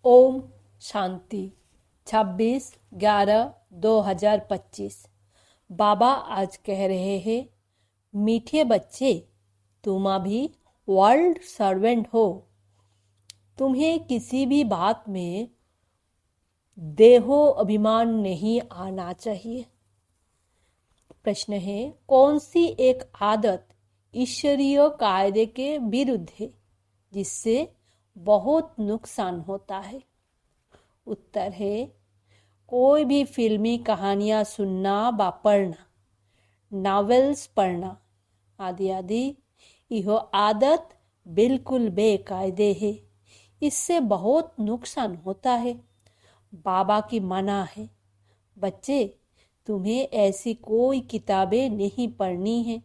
ओम शांति। 26/11/2025। बाबा आज कह रहे हैं, मीठे बच्चे, तुम अभी वर्ल्ड सर्वेंट हो। तुम्हें किसी भी बात में देहो अभिमान नहीं आना चाहिए। प्रश्न है, कौन सी एक आदत ईश्वरीय कायदे के विरुद्ध है जिससे बहुत नुकसान होता है? उत्तर है, कोई भी फिल्मी कहानियां सुनना व पढ़ना, नॉवेल्स पढ़ना आदि आदि, यह आदत बिल्कुल बेकायदे है। इससे बहुत नुकसान होता है। बाबा की मना है, बच्चे, तुम्हें ऐसी कोई किताबें नहीं पढ़नी है।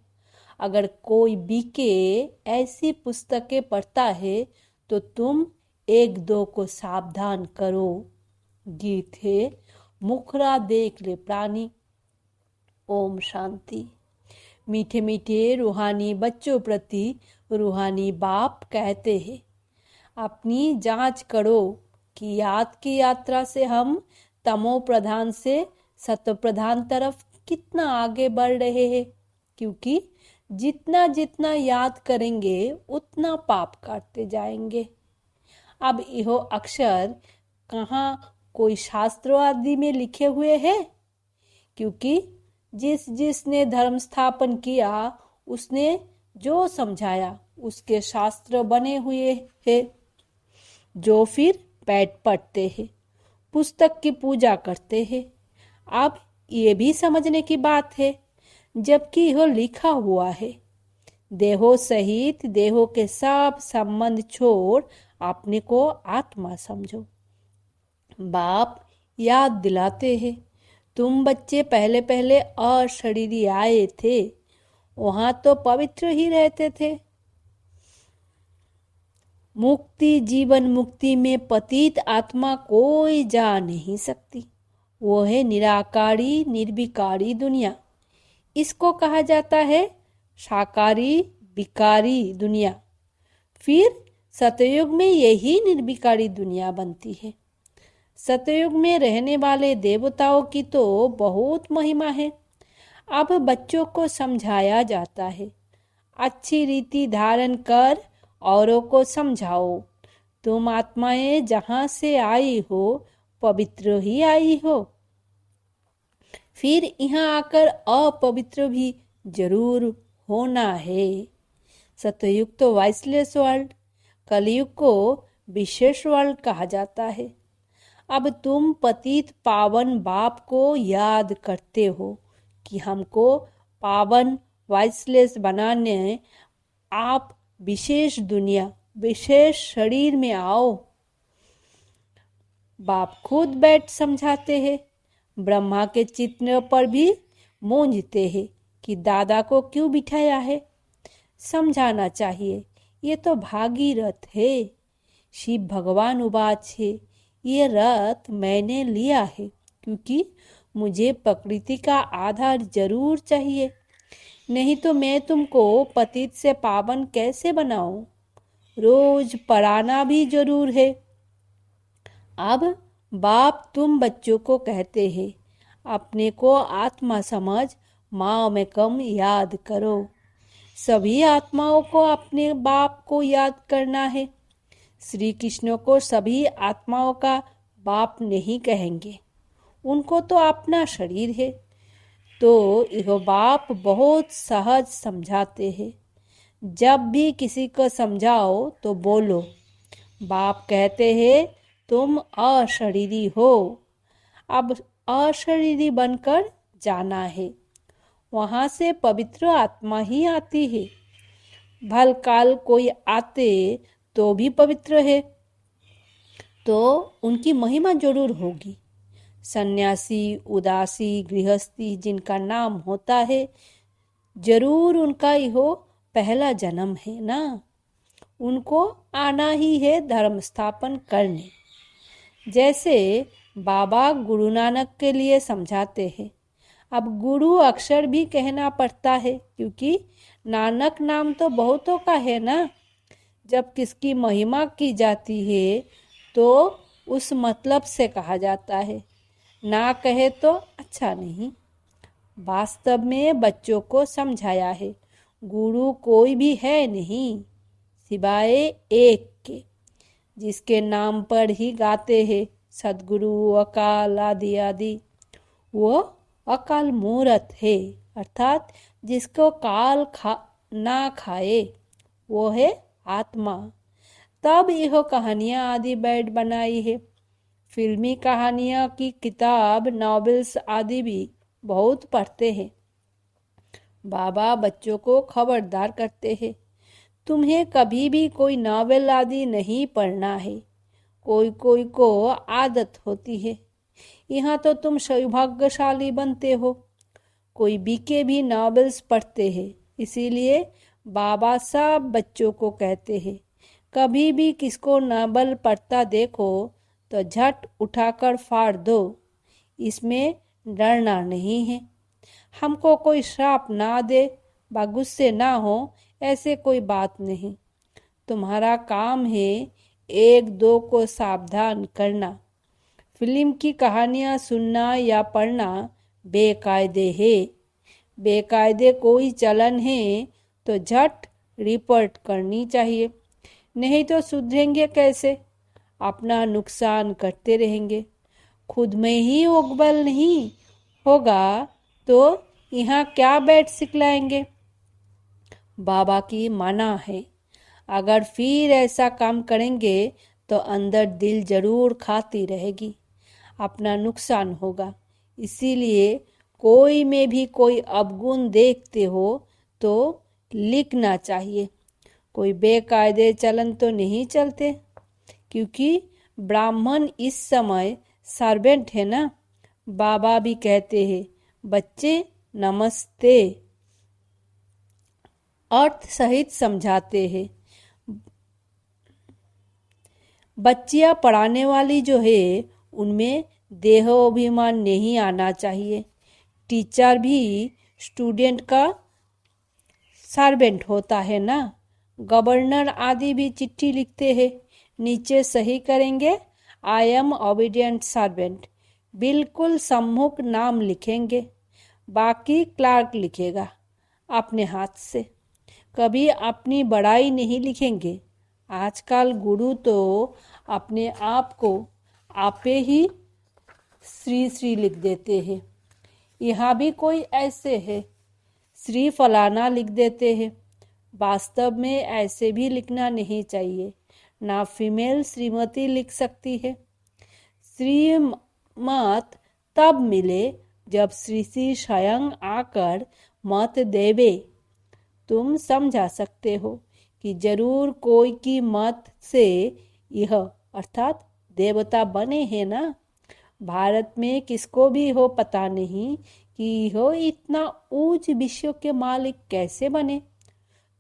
अगर कोई बीके ऐसी पुस्तकें पढ़ता है तो तुम एक दो को सावधान करो। गीत है, मुखरा देख ले प्राणी। ओम शांति। मीठे मीठे रूहानी बच्चों प्रति रूहानी बाप कहते हैं, अपनी जांच करो कि याद की यात्रा से हम तमो प्रधान से सत्व प्रधान तरफ कितना आगे बढ़ रहे हैं, क्योंकि जितना जितना याद करेंगे उतना पाप करते जाएंगे। अब यह अक्षर कहाँ कोई शास्त्रों आदि में लिखे हुए हैं? क्योंकि जिसने धर्म स्थापन किया उसने जो समझाया उसके शास्त्र बने हुए हैं, जो फिर बैठ पढ़ते हैं, पुस्तक की पूजा करते हैं। अब ये भी समझने की बात है, जबकि यह लिखा हुआ है, देहो सहित देहो के सब संबंध छोड़ अपने को आत्मा समझो। बाप याद दिलाते हैं, तुम बच्चे पहले पहले अशरीरी आए थे, वहां तो पवित्र ही रहते थे। मुक्ति जीवन मुक्ति में पतित आत्मा कोई जा नहीं सकती। वो है निराकारी निर्विकारी दुनिया। इसको कहा जाता है साकारी विकारी दुनिया। फिर सतयुग में यही निर्विकारी दुनिया बनती है। सतयुग में रहने वाले देवताओं की तो बहुत महिमा है। अब बच्चों को समझाया जाता है, अच्छी रीति धारण कर औरों को समझाओ। तुम आत्माएं जहां से आई हो पवित्र ही आई हो, फिर यहाँ आकर अपवित्र भी जरूर होना है। सतयुग तो वाइसलेस वर्ल्ड, कलयुग को विशेष वर्ल्ड कहा जाता है। अब तुम पतित पावन बाप को याद करते हो कि हमको पावन वाइसलेस बनाने आप विशेष दुनिया विशेष शरीर में आओ। बाप खुद बैठ समझाते हैं। ब्रह्मा के चित्र पर भी मूंझते हैं कि दादा को क्यों बिठाया है। समझाना चाहिए, ये तो भागीरथ है। शिव भगवान उवाच है, ये रथ मैंने लिया है क्योंकि मुझे प्रकृति का आधार जरूर चाहिए, नहीं तो मैं तुमको पतित से पावन कैसे बनाऊं। रोज पढ़ाना भी जरूर है। अब बाप तुम बच्चों को कहते हैं, अपने को आत्मा समझ माँ में कम याद करो। सभी आत्माओं को अपने बाप को याद करना है। श्री कृष्ण को सभी आत्माओं का बाप नहीं कहेंगे, उनको तो अपना शरीर है। तो यह बाप बहुत सहज समझाते हैं। जब भी किसी को समझाओ तो बोलो, बाप कहते हैं तुम अशरीरी हो, अब अशरीरी बनकर जाना है। वहां से पवित्र आत्मा ही आती है। भलकाल कोई आते तो भी पवित्र है, तो उनकी महिमा जरूर होगी। सन्यासी उदासी गृहस्थी जिनका नाम होता है, जरूर उनका यह पहला जन्म है ना। उनको आना ही है धर्म स्थापन करने। जैसे बाबा गुरु नानक के लिए समझाते हैं। अब गुरु अक्षर भी कहना पड़ता है, क्योंकि नानक नाम तो बहुतों का है ना। जब किसकी महिमा की जाती है तो उस मतलब से कहा जाता है, ना कहे तो अच्छा नहीं। वास्तव में बच्चों को समझाया है, गुरु कोई भी है नहीं सिवाय एक के, जिसके नाम पर ही गाते हैं सदगुरु अकाल आदि आदि। वो अकाल मूर्त है, अर्थात जिसको काल ना खाए, वो है आत्मा। तब यह कहानियाँ आदि बैठ बनाई है। फिल्मी कहानियाँ की किताब, नॉवेल्स आदि भी बहुत पढ़ते हैं। बाबा बच्चों को खबरदार करते हैं, तुम्हें कभी भी कोई नॉवेल आदि नहीं पढ़ना है। कोई कोई को आदत होती है, यहाँ तो तुम सौभाग्यशाली बनते हो। कोई बीके भी नॉवेल्स पढ़ते हैं, इसीलिए बाबा सब बच्चों को कहते हैं, कभी भी किसको नॉवेल पढ़ता देखो तो झट उठाकर फाड़ दो, इसमें डरना नहीं है। हमको कोई श्राप ना दे व गुस्से ना हो, ऐसे कोई बात नहीं। तुम्हारा काम है एक दो को सावधान करना। फिल्म की कहानियाँ सुनना या पढ़ना बेकायदे है। बेकायदे कोई चलन है तो झट रिपोर्ट करनी चाहिए, नहीं तो सुधरेंगे कैसे? अपना नुकसान करते रहेंगे। खुद में ही उकबल नहीं होगा तो यहाँ क्या बैठ सिखलाएंगे? बाबा की मना है, अगर फिर ऐसा काम करेंगे तो अंदर दिल जरूर खाती रहेगी, अपना नुकसान होगा। इसीलिए कोई में भी कोई अवगुण देखते हो तो लिखना चाहिए। कोई बेकायदे चलन तो नहीं चलते, क्योंकि ब्राह्मण इस समय सर्वेंट है ना। बाबा भी कहते हैं, बच्चे नमस्ते, अर्थ सहित समझाते हैं। बच्चियां पढ़ाने वाली जो है उनमें देहाभिमान नहीं आना चाहिए। टीचर भी स्टूडेंट का सर्वेंट होता है ना। गवर्नर आदि भी चिट्ठी लिखते हैं, नीचे सही करेंगे आई एम ओबीडियंट सर्वेंट, बिल्कुल सम्मुख नाम लिखेंगे, बाकी क्लार्क लिखेगा अपने हाथ से। कभी अपनी बड़ाई नहीं लिखेंगे। आजकल गुरु तो अपने आप को आपे ही श्री श्री लिख देते हैं। यहाँ भी कोई ऐसे है, श्री फलाना लिख देते हैं। वास्तव में ऐसे भी लिखना नहीं चाहिए, ना फीमेल श्रीमती लिख सकती है। श्रीमत तब मिले जब श्री श्री स्वयं आकर मत देवे। तुम समझा सकते हो कि जरूर कोई की मत से यह अर्थात देवता बने हैं ना। भारत में किसको भी हो पता नहीं कि हो इतना ऊंच विश्व के मालिक कैसे बने।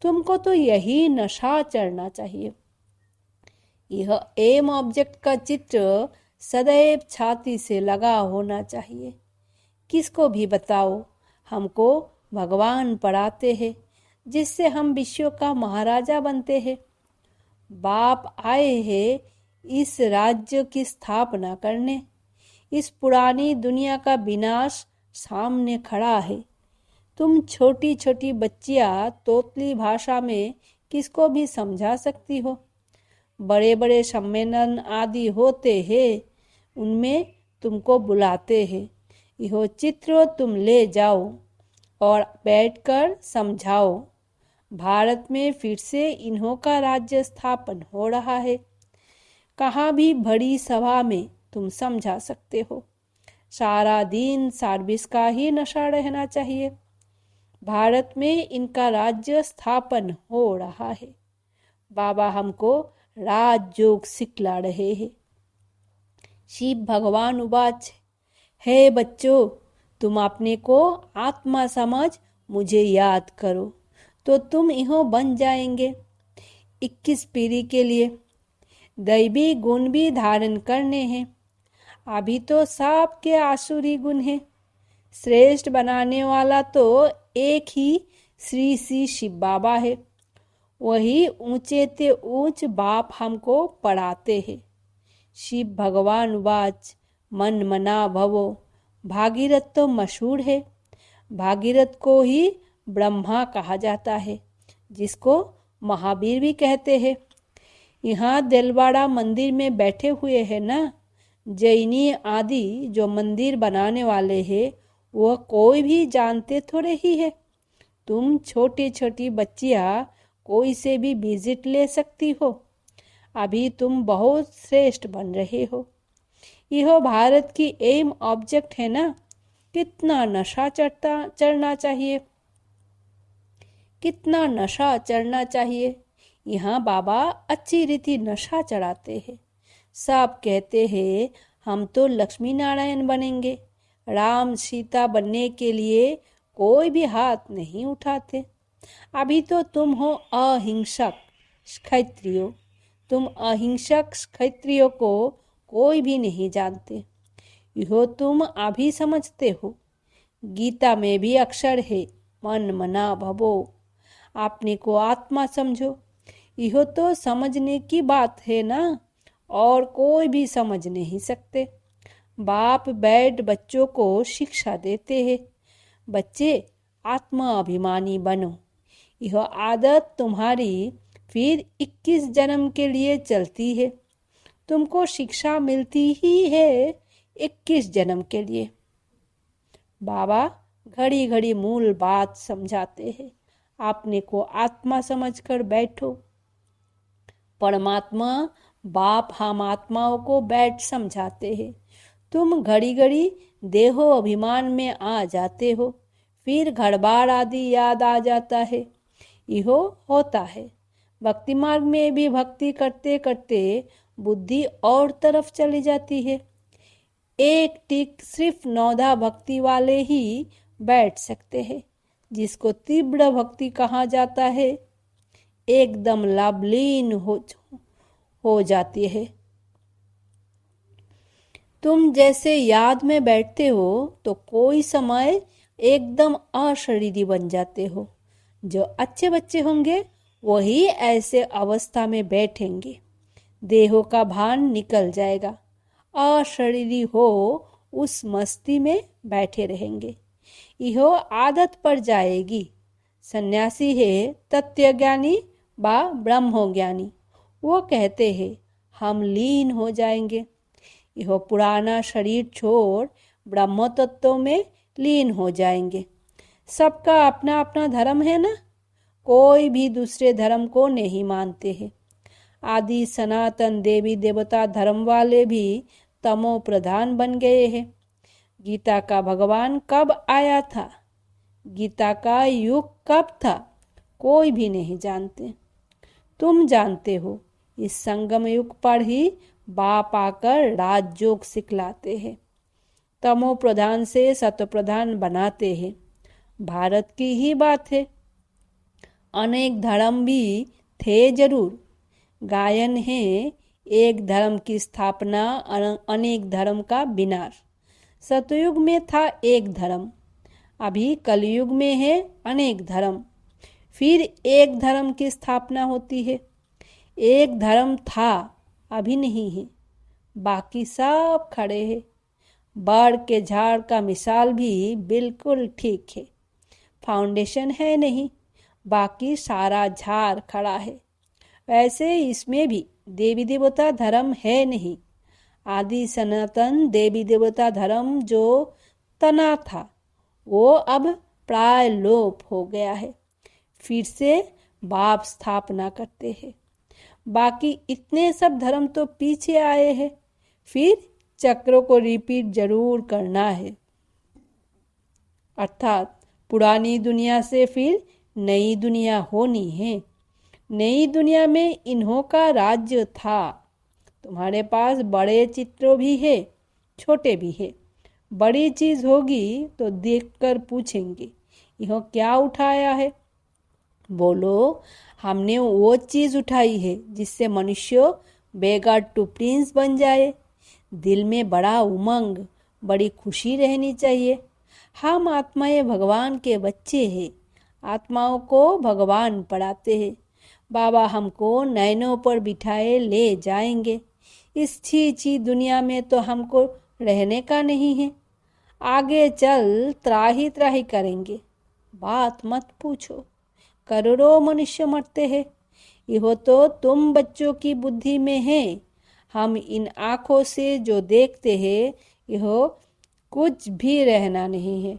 तुमको तो यही नशा चढ़ना चाहिए। यह एम ऑब्जेक्ट का चित्र सदैव छाती से लगा होना चाहिए। किसको भी बताओ, हमको भगवान पढ़ाते हैं, जिससे हम विश्व का महाराजा बनते हैं। बाप आए हैं इस राज्य की स्थापना करने। इस पुरानी दुनिया का विनाश सामने खड़ा है। तुम छोटी छोटी बच्चियां तोतली भाषा में किसको भी समझा सकती हो। बड़े बड़े सम्मेलन आदि होते हैं, उनमें तुमको बुलाते हैं। यह चित्र तुम ले जाओ और बैठकर समझाओ। भारत में फिर से इन्हों का राज्य स्थापन हो रहा है। कहाँ भी बड़ी सभा में तुम समझा सकते हो। सारा दिन सर्विस का ही नशा रहना चाहिए। भारत में इनका राज्य स्थापन हो रहा है। बाबा हमको राजयोग सिखला रहे हैं। शिव भगवान उवाच, हे बच्चों, तुम अपने को आत्मा समझ मुझे याद करो तो तुम इहो बन जाएंगे। 21 पीढ़ी के लिए दैवी गुण भी धारण करने हैं। अभी तो सबके आसुरी गुण हैं। श्रेष्ठ बनाने वाला तो एक ही श्री श्री शिव बाबा है। वही ऊंचे ते ऊंच बाप हमको पढ़ाते हैं। शिव भगवान वाच मन मना भवो। भागीरथ तो मशहूर है। भागीरथ को ही ब्रह्मा कहा जाता है, जिसको महावीर भी कहते हैं। यहाँ दिलवाड़ा मंदिर में बैठे हुए हैं ना, जैनी आदि जो मंदिर बनाने वाले हैं, वह कोई भी जानते थोड़े ही है। तुम छोटी छोटी बच्चियाँ कोई से भी विजिट ले सकती हो। अभी तुम बहुत श्रेष्ठ बन रहे हो। यह भारत की एम ऑब्जेक्ट है ना। कितना नशा चढ़ना चाहिए, कितना नशा चढ़ना चाहिए। यहाँ बाबा अच्छी रीति नशा चढ़ाते हैं। सब कहते हैं हम तो लक्ष्मी नारायण बनेंगे। राम सीता बनने के लिए कोई भी हाथ नहीं उठाते। अभी तो तुम हो अहिंसक क्षत्रियो। तुम अहिंसक क्षत्रियो को कोई भी नहीं जानते। यह तुम अभी समझते हो। गीता में भी अक्षर है मन मना भवो। अपने को आत्मा समझो। यह तो समझने की बात है ना, और कोई भी समझ नहीं सकते। बाप बैठ बच्चों को शिक्षा देते हैं, बच्चे आत्मा अभिमानी बनो। यह आदत तुम्हारी फिर 21 जन्म के लिए चलती है। तुमको शिक्षा मिलती ही है 21 जन्म के लिए। बाबा घड़ी घड़ी मूल बात समझाते हैं। अपने को आत्मा समझकर बैठो। परमात्मा बाप हम आत्माओं को बैठ समझाते हैं। तुम घड़ी घड़ी देहो अभिमान में आ जाते हो, फिर घड़बार आदि याद आ जाता है। इहो होता है। भक्ति मार्ग में भी भक्ति करते करते बुद्धि और तरफ चली जाती है। एक टिक सिर्फ नौधा भक्ति वाले ही बैठ सकते हैं, जिसको तीव्र भक्ति कहा जाता है। एकदम लाभलीन हो जाती है। तुम जैसे याद में बैठते हो तो कोई समय एकदम अशरीरी बन जाते हो। जो अच्छे बच्चे होंगे वही ऐसे अवस्था में बैठेंगे। देहों का भान निकल जाएगा। अशरीरी हो उस मस्ती में बैठे रहेंगे। यह आदत पड़ जाएगी। सन्यासी है तत्वज्ञानी बा ब्रह्मज्ञानी। वो कहते हैं हम लीन हो जाएंगे। यह पुराना शरीर छोड़ ब्रह्म तत्व में लीन हो जाएंगे। सबका अपना अपना धर्म है ना। कोई भी दूसरे धर्म को नहीं मानते हैं। आदि सनातन देवी देवता धर्म वाले भी तमो प्रधान बन गए हैं। गीता का भगवान कब आया था, गीता का युग कब था, कोई भी नहीं जानते। तुम जानते हो। इस संगम युग पर ही बाप आकर राजयोग सिखलाते हैं। तमो प्रधान से सत्व प्रधान बनाते हैं। भारत की ही बात है। अनेक धर्म भी थे जरूर। गायन है एक धर्म की स्थापना, अनेक धर्म का विनाश। सतयुग में था एक धर्म, अभी कलयुग में है अनेक धर्म। फिर एक धर्म की स्थापना होती है। एक धर्म था, अभी नहीं है, बाकी सब खड़े हैं। बाढ़ के झाड़ का मिसाल भी बिल्कुल ठीक है। फाउंडेशन है नहीं, बाकी सारा झाड़ खड़ा है। वैसे इसमें भी देवी देवता धर्म है नहीं। आदि सनातन देवी देवता धर्म जो तना था वो अब प्राय लोप हो गया है। फिर से बाप स्थापना करते हैं। बाकी इतने सब धर्म तो पीछे आए हैं। फिर चक्रों को रिपीट जरूर करना है। अर्थात पुरानी दुनिया से फिर नई दुनिया होनी है। नई दुनिया में इन्हों का राज्य था। तुम्हारे पास बड़े चित्र भी है, छोटे भी है। बड़ी चीज होगी तो देखकर पूछेंगे यह क्या उठाया है। बोलो हमने वो चीज उठाई है जिससे मनुष्य बेगार टू प्रिंस बन जाए। दिल में बड़ा उमंग, बड़ी खुशी रहनी चाहिए। हम आत्माएं भगवान के बच्चे हैं। आत्माओं को भगवान पढ़ाते हैं। बाबा हमको नैनों पर बिठाए ले जाएंगे। इस छी छी दुनिया में तो हमको रहने का नहीं है। आगे चल त्राही त्राही करेंगे। बात मत पूछो, करोड़ों मनुष्य मरते हैं। यह तो तुम बच्चों की बुद्धि में है। हम इन आँखों से जो देखते हैं यह कुछ भी रहना नहीं है।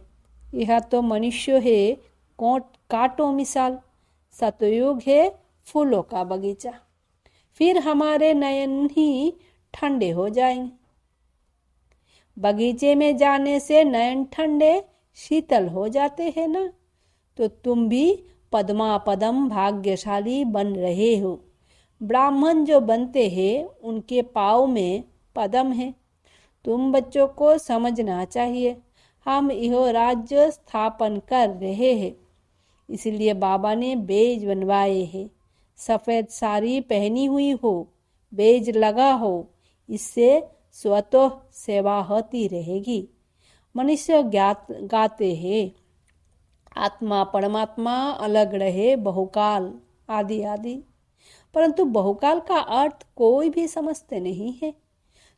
यह तो मनुष्य है कांटों मिसाल। सतयुग है फूलों का बगीचा। फिर हमारे नयन ही ठंडे हो जाएंगे। बगीचे में जाने से नयन ठंडे शीतल हो जाते हैं ना। तो तुम भी पद्मा पदम भाग्यशाली बन रहे हो। ब्राह्मण जो बनते हैं उनके पाँव में पदम है। तुम बच्चों को समझना चाहिए, हम यह राज्य स्थापन कर रहे हैं। इसलिए बाबा ने बेज बनवाए हैं। सफ़ेद साड़ी पहनी हुई हो, बेज लगा हो, इससे स्वतः सेवा होती रहेगी। मनुष्य गाते हैं आत्मा परमात्मा अलग रहे बहुकाल आदि आदि, परंतु बहुकाल का अर्थ कोई भी समझते नहीं है।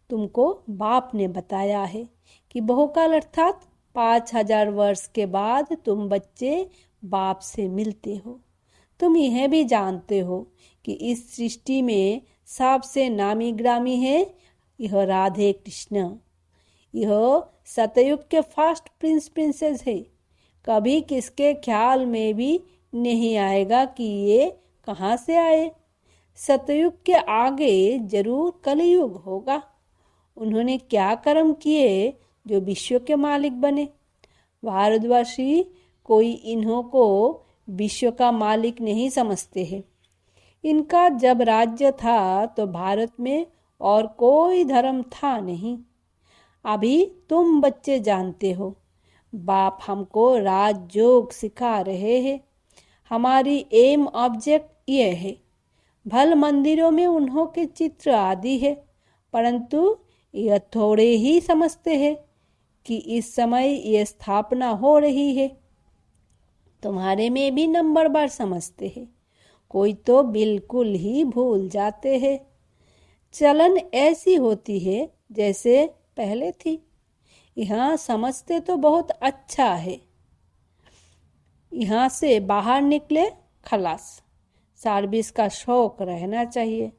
तुमको बाप ने बताया है कि बहुकाल अर्थात 5000 वर्ष के बाद तुम बच्चे बाप से मिलते हो। तुम यह भी जानते हो कि इस सृष्टि में सबसे नामी ग्रामी है यह राधे कृष्ण। यह सतयुग के फर्स्ट प्रिंस प्रिंसेस है। कभी किसके ख्याल में भी नहीं आएगा कि ये कहाँ से आए। सतयुग के आगे जरूर कलयुग होगा। उन्होंने क्या कर्म किए जो विश्व के मालिक बने। भारतवासी कोई इन्हों को विश्व का मालिक नहीं समझते हैं। इनका जब राज्य था तो भारत में और कोई धर्म था नहीं। अभी तुम बच्चे जानते हो, बाप हमको राजयोग सिखा रहे हैं। हमारी एम ऑब्जेक्ट ये है। भल मंदिरों में उन्हों के चित्र आदि है, परंतु यह थोड़े ही समझते हैं कि इस समय ये स्थापना हो रही है। तुम्हारे में भी नंबर बार समझते हैं, कोई तो बिल्कुल ही भूल जाते हैं। चलन ऐसी होती है जैसे पहले थी। यहाँ समझते तो बहुत अच्छा है, यहाँ से बाहर निकले खलास। सर्विस का शौक रहना चाहिए।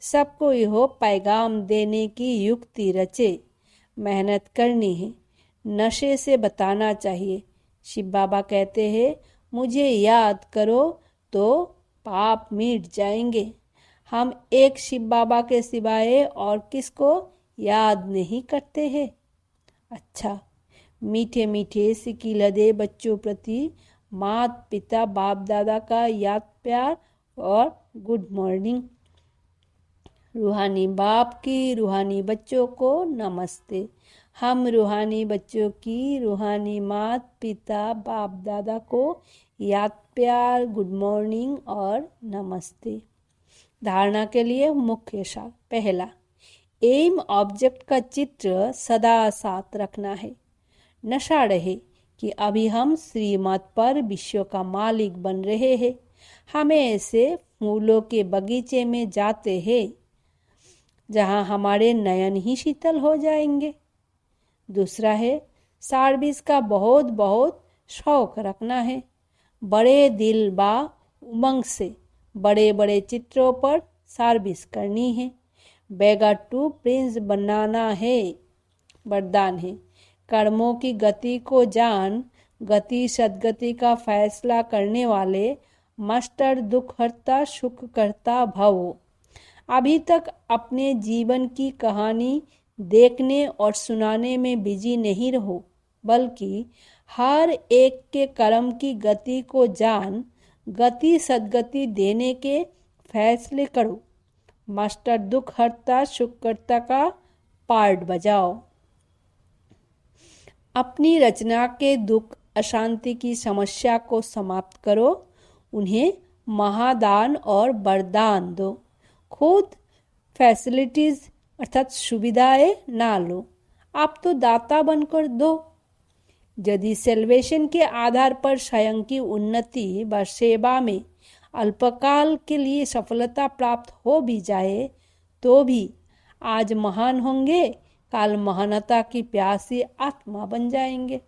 सबको यह पैगाम देने की युक्ति रचे। मेहनत करनी है, नशे से बताना चाहिए। शिव बाबा कहते हैं मुझे याद करो तो पाप मिट जाएंगे। हम एक शिव बाबा के सिवाय और किसको याद नहीं करते हैं। अच्छा, मीठे मीठे सिकिलदे बच्चों प्रति माता पिता बाप दादा का याद प्यार और गुड मॉर्निंग। रूहानी बाप की रूहानी बच्चों को नमस्ते। हम रूहानी बच्चों की रूहानी माता पिता बाप दादा को याद प्यार गुड मॉर्निंग और नमस्ते। धारणा के लिए मुख्य सार। पहला, एम ऑब्जेक्ट का चित्र सदा साथ रखना है। नशा रहे कि अभी हम श्रीमत पर विश्व का मालिक बन रहे हैं। हमें ऐसे फूलों के बगीचे में जाते हैं जहाँ हमारे नयन ही शीतल हो जाएंगे। दूसरा है, सर्विस का बहुत बहुत शौक रखना है। बड़े दिल बा उमंग से बड़े बड़े चित्रों पर सर्विस करनी है। बेगा टू प्रिंस बनाना है, वरदान है। कर्मों की गति को जान, गति सदगति का फैसला करने वाले मास्टर दुख हरता सुख करता भवो। अभी तक अपने जीवन की कहानी देखने और सुनाने में बिजी नहीं रहो, बल्कि हर एक के कर्म की गति को जान, गति सदगति देने के फैसले करो। मास्टर दुख हरता सुख करता का पार्ट बजाओ। अपनी रचना के दुख अशांति की समस्या को समाप्त करो। उन्हें महादान और वरदान दो। खुद फैसिलिटीज अर्थात सुविधाएं ना लो, आप तो दाता बनकर दो। यदि सेल्वेशन के आधार पर स्वयं की उन्नति व सेवा में अल्पकाल के लिए सफलता प्राप्त हो भी जाए तो भी आज महान होंगे, कल महानता की प्यासी आत्मा बन जाएंगे।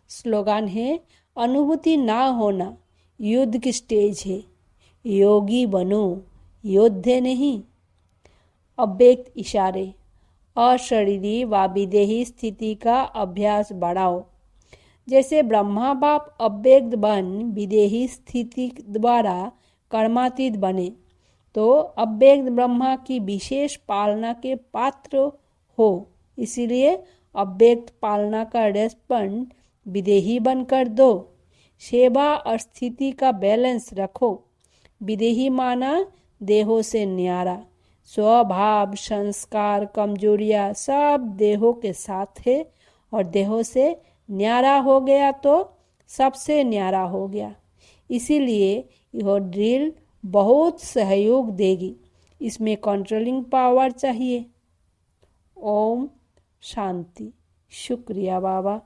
स्लोगन है, अनुभूति ना होना युद्ध की स्टेज है, योगी बनो योद्धे नहीं। अव्यक्त इशारे, अशरीरी व विदेही स्थिति का अभ्यास बढ़ाओ। जैसे ब्रह्मा बाप अव्यक्त बन विदेही स्थिति द्वारा कर्मातीत बने, तो अव्यक्त ब्रह्मा की विशेष पालना के पात्र हो। इसीलिए अव्यक्त पालना का रेस्पॉन्ड विदेही बनकर दो। सेवा और स्थिति का बैलेंस रखो। विदेही माना देहों से न्यारा, स्वभाव संस्कार कमजोरियां सब देहों के साथ है, और देहों से न्यारा हो गया तो सबसे न्यारा हो गया। इसीलिए यह ड्रिल बहुत सहयोग देगी। इसमें कंट्रोलिंग पावर चाहिए। ओम शांति। शुक्रिया बाबा।